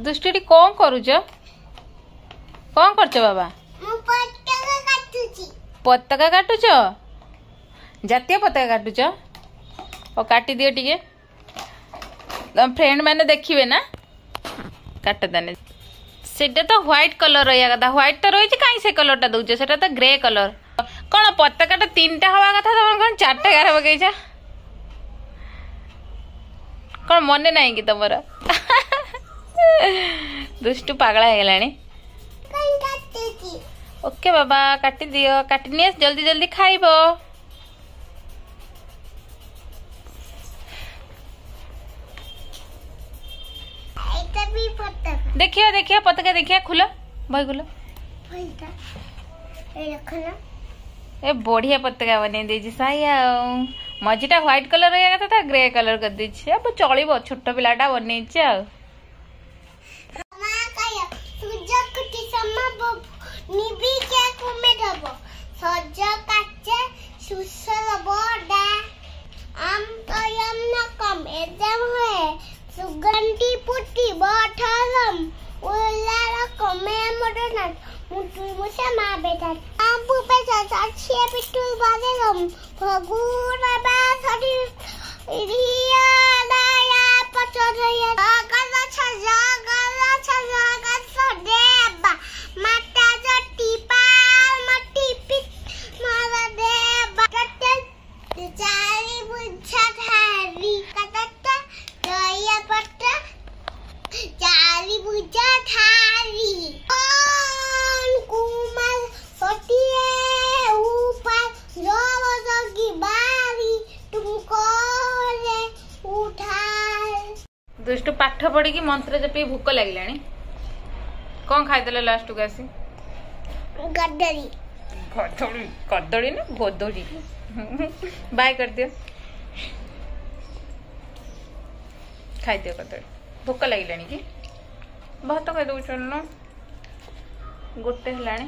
दुष्टि कौन करुच कौन करछ बाबा पताका काटुच जातीय पताका काटुच और काटी दियो टिके तुम फ्रेंड मैंने देखिए ना काट देने सेटा तो व्हाइट कलर रहा कथा व्हाइट तो रही कहीं से कलर टा दौच से तो ग्रे कलर कौन पताका टा 3टा हवा कथा तुम कौन 4टा गार पकईच कौन मन ना कि तुम दुष्टु पागला है ओके बाबा काटी दियो काटनी जल्दी जल्दी खाइब देखिए देखिए पताका देखिए खुला भाई खुला ए बढ़िया पताका बने दे साइया मझीटा व्हाइट कलर रहा था ग्रे कलर कर दीजिए अब चलो छोट पिलाटा बन सुगंधी पुटी बठलम उल्ला कमे मडना मुटुई मुसे मा बेटा आबू बेटा साछिए पिटुल बादेलम फगुन बाबा सडी रिया दाया पचरया गला छजा सदेबा माता जटी पाल मटी पिट मारा देबा कटे चारी बुझा थारी कटटा दया पट्टा चारी बुझा थारी कौन कुमार सटिए ऊपर जोर जोगी बारी तुमको ले उठा दुष्ट पाठ पढ़ी की मंत्र जपी भूक लगे कौन खाईदे लास्ट को आसी गदरी कदड़ी कदड़ी ना गोदड़ी बाय कर दियो खाई दियो कदड़ी भूक लगे कि बहुत खाई दौ ना गोटे है